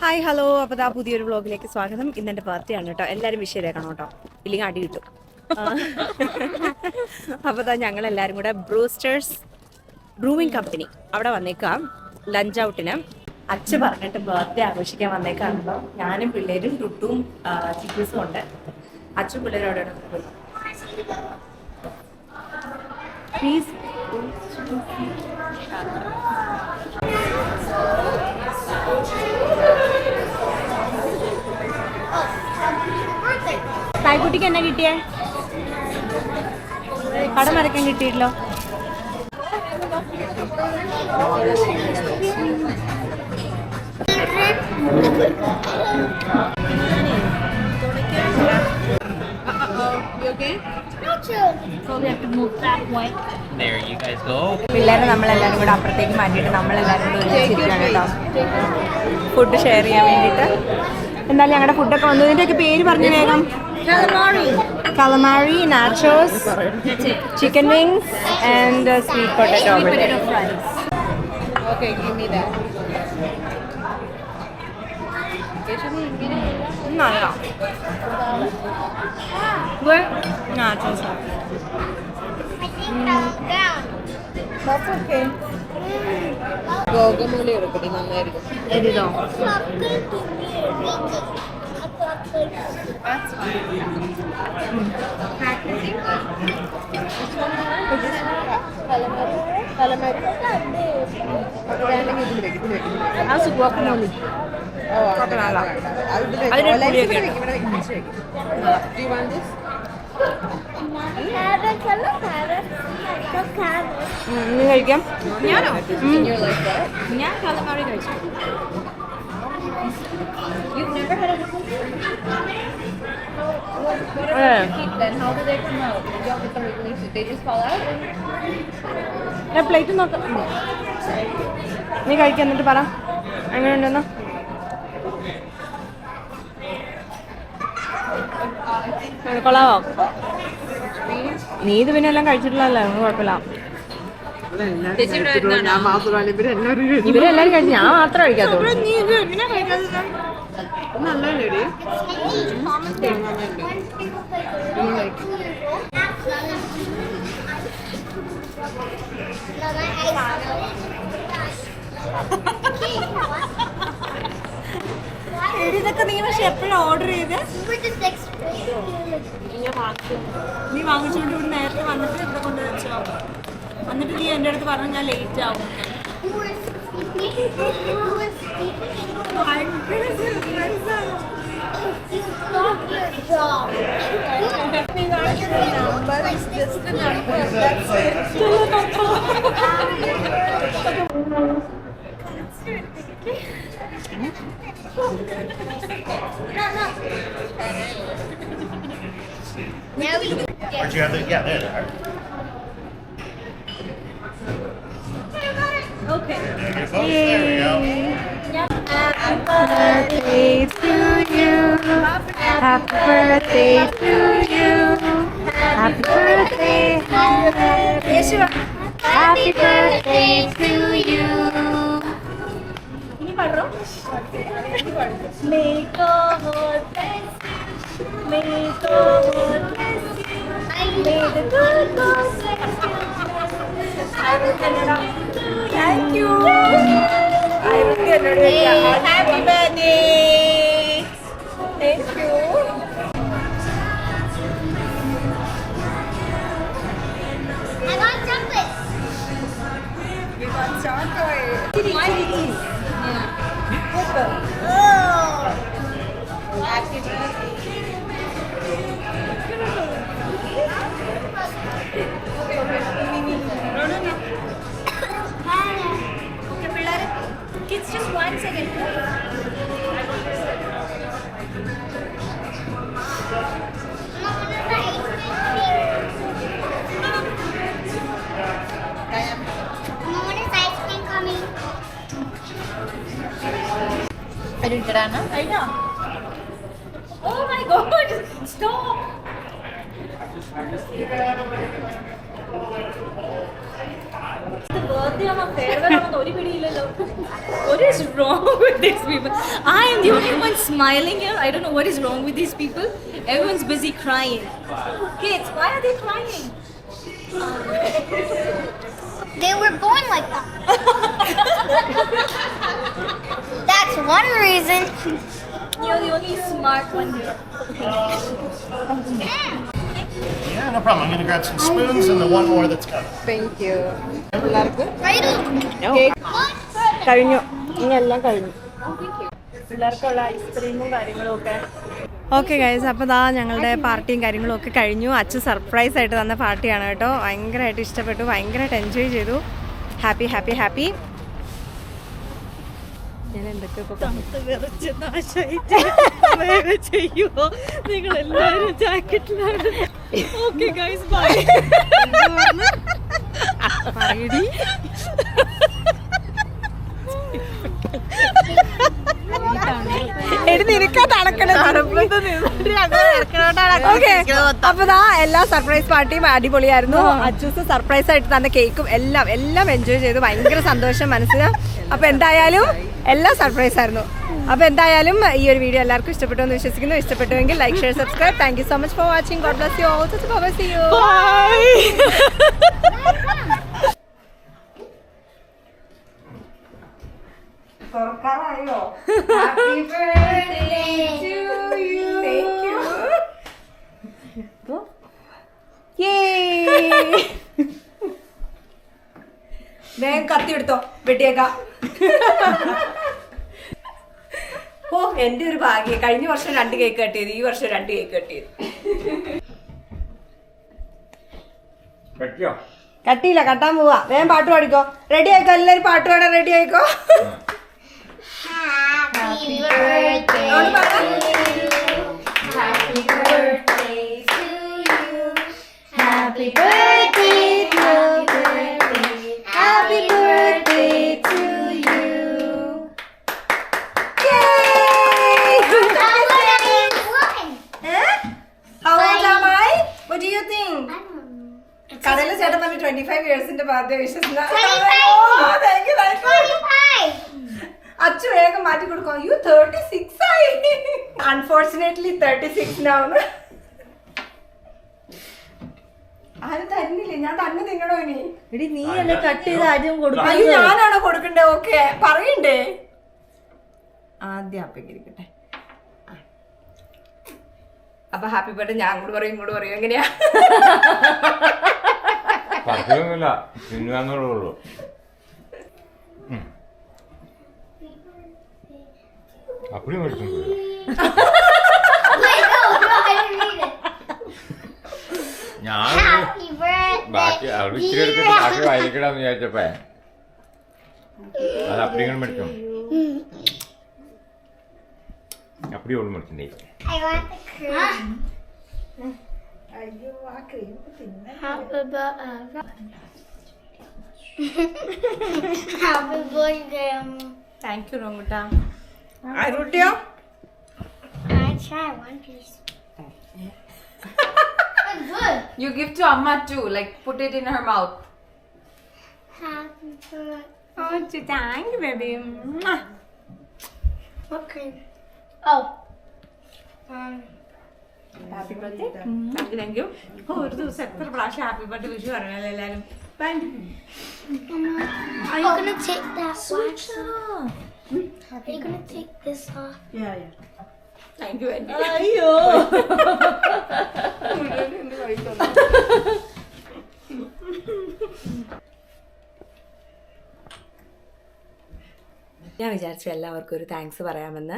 Hi hello, അപ്പോൾ ആ പുതിയൊരു വ്ളോഗിലേക്ക് സ്വാഗതം. ഇന്നെൻ്റെ ബർത്ത്ഡേ ആണ് കേട്ടോ. എല്ലാവരും വിഷ് ചെയ്തേക്കണം കേട്ടോ, ഇല്ലെങ്കിൽ അടി കിട്ടും. അപ്പോൾ ഞങ്ങളെല്ലാവരും കൂടെ ബ്രൂസ്റ്റേഴ്സ് ബ്രൂവിങ് കമ്പനി അവിടെ വന്നേക്കാം ലഞ്ച് ഔട്ടിന്. അച്ഛൻ പറഞ്ഞിട്ട് ബർത്ത്ഡേ ആഘോഷിക്കാൻ വന്നേക്കാം കേട്ടോ. ഞാനും പിള്ളേരും ടുട്ടും ചിക്കൂസും ഉണ്ട്. അച്ഛൻ പിള്ളേരും അവിടെ പ്ലീസ്. തായ്ക്കുട്ടിക്ക് എന്നാ കിട്ടിയേ? പടം വരയ്ക്കാൻ കിട്ടിയില്ലോ. പിള്ളേരെ നമ്മളെല്ലാരും കൂടെ അപ്പുറത്തേക്ക് മാറ്റിയിട്ട് നമ്മളെല്ലാരും കൂടെ ഒരുമിച്ചിരിക്കുകയാണ് കേട്ടോ, ഫുഡ് ഷെയർ ചെയ്യാൻ വേണ്ടിയിട്ട്. എന്തായാലും ഞങ്ങളുടെ ഫുഡൊക്കെ വന്നു. ഇതിൻ്റെയൊക്കെ പേര് പറഞ്ഞു വേഗം. calamari, nachos, chicken wings, and sweet potato fries. Okay, give me that. No. What? Nachos. That's okay. ഗോഗമൂലി എടുക്കട്ടെ, നന്നായിരിക്കും. എഴുതോ? That's fine. guacamole. Do you want this? നീ കഴിക്കാം? ഞാനോ? ഞാൻ calamari കഴിച്ചു. You've never had a What about your feet then? How do they come out? You don't get them released. They just fall out? ഞാൻ plate നോക്കാം. നീ കഴിക്കാം, എന്നിട്ട് പറ എങ്ങനെയുണ്ടെന്ന്. കൊള്ളാവോ? നീ ഇത് പിന്നെ എല്ലാം കഴിച്ചിട്ടില്ലല്ലോ, കുഴപ്പമില്ല. ഇവരെല്ലാരും കഴിച്ചു, ഞാൻ മാത്രം കഴിക്കാത്തുള്ളൂ. ഇതൊക്കെ നീ പക്ഷെ എപ്പോഴും ഓർഡർ ചെയ്ത് നീ വാങ്ങിച്ചോണ്ട് ഇവിടെ നേരത്തെ വന്നിട്ട് ഇവിടെ കൊണ്ട് വെച്ചോ. എന്നിട്ട് നീ എൻ്റെ അടുത്ത് പറഞ്ഞു ഞാൻ ലേറ്റ് ആവും. Where'd you have the? Yeah, there they are. Okay. There we go. Happy birthday to you. Happy birthday to you. Happy birthday. Happy birthday to you. Ini padro? May God bless you. May God bless you. May the good God bless you. Thank you. Happy birthday. Thank you. I want chocolate. You want chocolate? Oh. Happy birthday. Kids, just 1 second. When is ice cream coming? I didn't get Anna. I know. Oh my God! Stop. The birthday on a farewell on a What is wrong with these people? I am the only one smiling here. I don't know what is wrong with these people. Everyone's busy crying. Kids, why are they crying? They were born like that. That's one reason. You're the only smart one here. Yeah, no problem. I'm going to grab some spoons and the one more that's coming. Thank you. പിള്ളേർക്ക് Right? കഴിഞ്ഞു, ഇനി എല്ലാം കഴിഞ്ഞു. പിള്ളേർക്കുള്ള ഐസ്ക്രീമും കാര്യങ്ങളും ഒക്കെ. Okay guys, അപ്പോൾ ദാ ഞങ്ങളുടെ പാർട്ടിയും കാര്യങ്ങളും ഒക്കെ കഴിഞ്ഞു. അച്ഛൻ സർപ്രൈസ് ആയിട്ട് തന്ന പാർട്ടിയാണ് കേട്ടോ. ഭയങ്കരമായിട്ട് ഇഷ്ടപ്പെട്ടു, ഭയങ്കരമായിട്ട് എൻജോയ് ചെയ്തു. Happy happy happy. ഞാൻ എന്തൊക്കെ ചെയ്യുമോ നിങ്ങൾ എല്ലാവരും ജാക്കറ്റിലാണ്. Okay guys, by. പറയടി. അപ്പൊ ദാ എല്ലാ സർപ്രൈസ് പാർട്ടിയും അടിപൊളിയായിരുന്നു. അച്ചൂസ് സർപ്രൈസ് ആയിട്ട് തന്ന കേക്കും എല്ലാം എൻജോയ് ചെയ്തു. ഭയങ്കര സന്തോഷം മനസ്സിന്. അപ്പൊ എന്തായാലും എല്ലാം സർപ്രൈസ് ആയിരുന്നു. അപ്പൊ എന്തായാലും ഈ ഒരു വീഡിയോ എല്ലാവർക്കും ഇഷ്ടപ്പെട്ടു എന്ന് വിശ്വസിക്കുന്നു. ഇഷ്ടപ്പെട്ടുവെങ്കിൽ like, share, subscribe. Thank you so much for watching. God bless you all. See you. Bye. തുറക്കാറായോ? Happy birthday to you. Thank you. വേഗം കത്തി എടുത്തോ, വെട്ടിയേക്കാം. ഓ, എന്റെ ഒരു ഭാഗ്യം. കഴിഞ്ഞ വർഷം 2 കേക്ക് കട്ട് ചെയ്ത്, ഈ വർഷം 2 കേക്ക് കട്ട് ചെയ്ത്. കട്ടിയില്ല, കട്ടാൻ പോവാ. വേഗം പാട്ട് പാടിക്കോ. റെഡി ആയിക്കോ, എല്ലാരും പാട്ട് പാടാൻ റെഡി ആയിക്കോ. Happy birthday to you. Happy birthday to you. Happy birthday, happy birthday to you. Yay! How old am I? What do you think? കടയിലെ ചേട്ടൻ പറഞ്ഞ 25 ഇയേഴ്സിന്റെ ബർത്ത്ഡേ വിഷസ്. അച്ചു വേഗം മാറ്റി കൊടുക്കാം. യു 36 ആയി. Unfortunately 36 now. ആരും തരുന്നില്ലേ? ഞാൻ തന്നെ തിന്നണോ ഇനി? നീ അല്ലേ കട്ട് ചെയ്ത് ആദ്യം കൊടുക്കും. അയ്യോ, ഞാനാണോ കൊടുക്കണ്ടേ? ഓക്കെ, പറയണ്ടേ? ആദ്യം അപ്പിരിക്കട്ടെ. അപ്പൊ ഹാപ്പി ബർത്ത്ഡേ ഞാൻ കൂടെ പറയും, ഇങ്ങോട്ട് പറയും. എങ്ങനെയാ? പറയൊന്നുമില്ല, തിന്നുള്ളൂ. அப்படி மட்டும் ഞാൻ ബാക്കി അവിടെ ഇച്ചിരി എടുത്തിട്ട് ബാക്കി വായിക്കടാന്ന് വിചാരിച്ചപ്പേ അത് അപ്പടി ഇങ്ങനെ മേടിക്കും. അപ്പടി ഓട് മേടിച്ചിട്ടേ. Happy birthday. താങ്ക് യു റോമുട്ട. ആരുട്ടിയോ? I try one piece. That's good. You give to Amma too, like put it in her mouth. Happy birthday. Oh, thank you, baby. What cream? Oh. Happy birthday. Thank you. Oh, ഒരു ദിവസം എത്ര പ്രാവശ്യം happy birthday Vishu പറഞ്ഞാൽ എല്ലാരും. Are you gonna take that wax off? Are you gonna take this off? Yeah. Thank you, Andy. അയ്യോ, ഞാൻ വിചാരിച്ചു എല്ലാവർക്കും ഒരു താങ്ക്സ് പറയാമെന്ന്.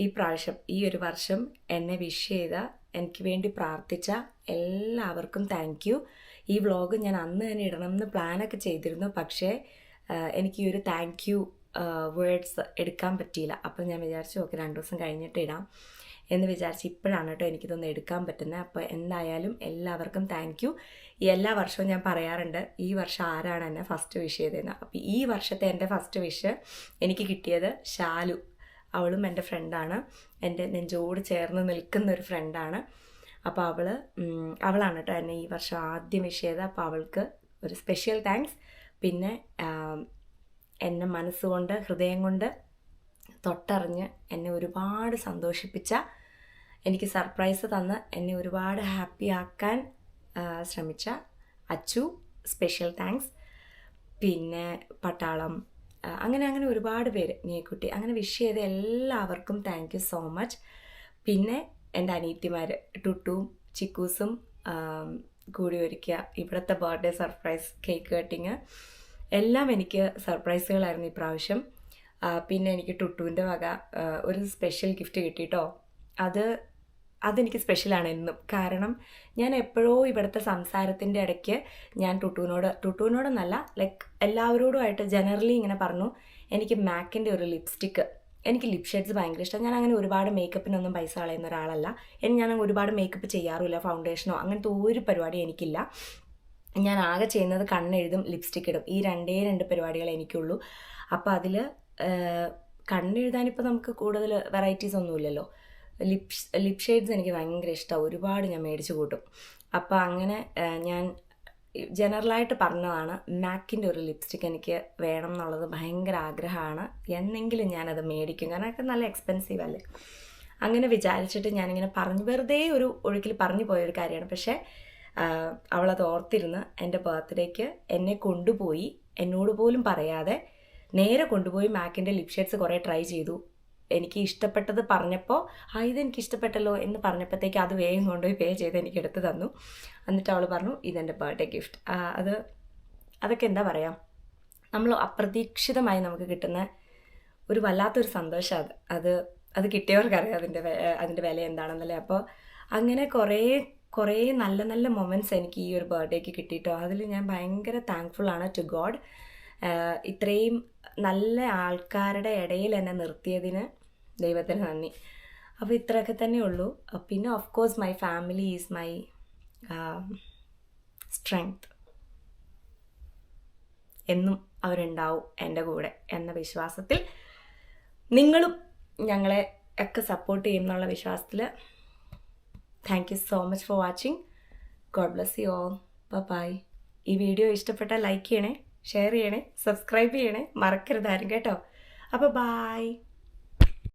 ഈ പ്രാവശ്യം, ഈ ഒരു വർഷം എന്നെ വിഷ് ചെയ്ത, എനിക്ക് വേണ്ടി പ്രാർത്ഥിച്ച എല്ലാവർക്കും താങ്ക് യു. ഈ വ്ളോഗ് ഞാൻ അന്ന് തന്നെ ഇടണം എന്ന് പ്ലാനൊക്കെ ചെയ്തിരുന്നു. പക്ഷേ എനിക്ക് ഈ ഒരു താങ്ക് യു വേർഡ്സ് എടുക്കാൻ പറ്റിയില്ല. അപ്പോൾ ഞാൻ വിചാരിച്ചു ഓക്കെ 2 ദിവസം കഴിഞ്ഞിട്ട് ഇടാം എന്ന് വിചാരിച്ച് ഇപ്പോഴാണ് കേട്ടോ എനിക്കിതൊന്ന് എടുക്കാൻ പറ്റുന്നത്. അപ്പോൾ എന്തായാലും എല്ലാവർക്കും താങ്ക് യു. ഈ എല്ലാ വർഷവും ഞാൻ പറയാറുണ്ട് ഈ വർഷം ആരാണ് എന്നെ ഫസ്റ്റ് വിഷ് ചെയ്തതെന്ന്. അപ്പോൾ ഈ വർഷത്തെ എൻ്റെ ഫസ്റ്റ് വിഷ് എനിക്ക് കിട്ടിയത് ശാലു. അവളും എൻ്റെ ഫ്രണ്ടാണ്, എൻ്റെ നെഞ്ചോട് ചേർന്ന് നിൽക്കുന്ന ഒരു ഫ്രണ്ടാണ്. അപ്പോൾ അവളാണ് കേട്ടോ എന്നെ ഈ വർഷം ആദ്യം വിഷ് ചെയ്തത്. അപ്പോൾ അവൾക്ക് ഒരു സ്പെഷ്യൽ താങ്ക്സ്. പിന്നെ എന്നെ മനസ്സുകൊണ്ട് ഹൃദയം കൊണ്ട് തൊട്ടറിഞ്ഞ് എന്നെ ഒരുപാട് സന്തോഷിപ്പിച്ച, എനിക്ക് സർപ്രൈസ് തന്ന് എന്നെ ഒരുപാട് ഹാപ്പി ആക്കാൻ ശ്രമിച്ച അച്ചു, സ്പെഷ്യൽ താങ്ക്സ്. പിന്നെ പട്ടാളം, അങ്ങനെ ഒരുപാട് പേര്, നീക്കുട്ടി, അങ്ങനെ വിഷ് ചെയ്ത എല്ലാവർക്കും താങ്ക് യു സോ മച്ച്. പിന്നെ എൻ്റെ അനിയത്തിമാർ ടുട്ടും ചിക്കൂസും കൂടി ഒരുക്കിയ ഇവിടുത്തെ ബർത്ത്ഡേ സർപ്രൈസ് കേക്ക് കട്ടിങ് എല്ലാം എനിക്ക് സർപ്രൈസുകളായിരുന്നു ഇപ്രാവശ്യം. പിന്നെ എനിക്ക് ടുട്ടുവിൻ്റെ വക ഒരു സ്പെഷ്യൽ ഗിഫ്റ്റ് കിട്ടിയിട്ടോ. അതെനിക്ക് സ്പെഷ്യലാണ് എന്നും. കാരണം ഞാൻ എപ്പോഴോ ഇവിടുത്തെ സംസാരത്തിൻ്റെ ഇടയ്ക്ക് ഞാൻ ടുട്ടുവിനോടൊന്നല്ല, ലൈക്ക് എല്ലാവരോടുമായിട്ട് ജനറലി ഇങ്ങനെ പറഞ്ഞു, എനിക്ക് മാക്കിൻ്റെ ഒരു ലിപ്സ്റ്റിക്ക്, എനിക്ക് ലിപ് ഷെയ്ഡ്സ് ഭയങ്കര ഇഷ്ടം. ഞാൻ അങ്ങനെ ഒരുപാട് മേക്കപ്പിനൊന്നും പൈസ കളയുന്ന ഒരാളല്ല. ഞാൻ ഒരുപാട് മേക്കപ്പ് ചെയ്യാറുമില്ല, ഫൗണ്ടേഷനോ അങ്ങനത്തെ ഒരു പരിപാടി എനിക്കില്ല. ഞാൻ ആകെ ചെയ്യുന്നത് കണ്ണെഴുതും, ലിപ്സ്റ്റിക് ഇടും. ഈ രണ്ട് പരിപാടികൾ എനിക്കുള്ളൂ. അപ്പോൾ അതിൽ കണ്ണെഴുതാനിപ്പോൾ നമുക്ക് കൂടുതൽ വെറൈറ്റീസ് ഒന്നുമില്ലല്ലോ. ലിപ് ഷെയ്ഡ്സ് എനിക്ക് ഭയങ്കര ഇഷ്ടമാണ്, ഒരുപാട് ഞാൻ മേടിച്ച് കൂട്ടും. അപ്പോൾ അങ്ങനെ ഞാൻ ജനറലായിട്ട് പറഞ്ഞതാണ്, മാക്കിൻ്റെ ഒരു ലിപ്സ്റ്റിക്ക് എനിക്ക് വേണം എന്നുള്ളത് ഭയങ്കര ആഗ്രഹമാണ്. എന്നെങ്കിലും ഞാനത് മേടിക്കും, കാരണം അതൊക്കെ നല്ല എക്സ്പെൻസീവ് അല്ലേ. അങ്ങനെ വിചാരിച്ചിട്ട് ഞാനിങ്ങനെ വെറുതെ ഒരു ഒഴുക്കിൽ പറഞ്ഞു പോയൊരു കാര്യമാണ്. പക്ഷേ അവളത് ഓർത്തിരുന്ന് എൻ്റെ ബർത്ത്ഡേക്ക് എന്നെ കൊണ്ടുപോയി, എന്നോട് പോലും പറയാതെ നേരെ കൊണ്ടുപോയി മാക്കിൻ്റെ ലിപ് ഷെയ്ഡ്സ് കുറേ ട്രൈ ചെയ്തു. എനിക്ക് ഇഷ്ടപ്പെട്ടത് പറഞ്ഞപ്പോൾ ഇതെനിക്ക് ഇഷ്ടപ്പെട്ടല്ലോ എന്ന് പറഞ്ഞപ്പോഴത്തേക്ക് അത് വേഗം കൊണ്ടുപോയി പേ ചെയ്ത് എനിക്ക് എടുത്ത് തന്നു. എന്നിട്ട് അവൾ പറഞ്ഞു, ഇതെൻ്റെ ബർത്ത്ഡേ ഗിഫ്റ്റ്. അതൊക്കെ എന്താ പറയുക, നമ്മൾ അപ്രതീക്ഷിതമായി നമുക്ക് കിട്ടുന്ന ഒരു വല്ലാത്തൊരു സന്തോഷം. അത് കിട്ടിയവർക്കറിയാം അതിൻ്റെ വില എന്താണെന്നല്ലേ. അപ്പോൾ അങ്ങനെ കുറേ നല്ല നല്ല മൊമെൻറ്റ്സ് എനിക്ക് ഈ ഒരു ബർത്ത്ഡേക്ക് കിട്ടിയിട്ടോ. അതിൽ ഞാൻ ഭയങ്കര താങ്ക്ഫുള്ളാണ് ടു ഗോഡ്. ഇത്രയും നല്ല ആൾക്കാരുടെ ഇടയിൽ എന്നെ നിർത്തിയതിന് ദൈവത്തിന് നന്ദി. അപ്പോൾ ഇത്രയൊക്കെ തന്നെ ഉള്ളൂ. പിന്നെ of course my family is my strength. എന്നും അവരുണ്ടാവും എൻ്റെ കൂടെ എന്ന വിശ്വാസത്തിൽ, നിങ്ങളും ഞങ്ങളെ ഒക്കെ സപ്പോർട്ട് ചെയ്യുമെന്നുള്ള വിശ്വാസത്തിൽ, thank you so much for watching. God bless you all. Bye. ഈ വീഡിയോ ഇഷ്ടപ്പെട്ടാൽ ലൈക്ക് ചെയ്യണേ, ഷെയർ ചെയ്യണേ, സബ്സ്ക്രൈബ് ചെയ്യണേ, മറക്കരുതാരും കേട്ടോ. അപ്പോൾ ബൈ.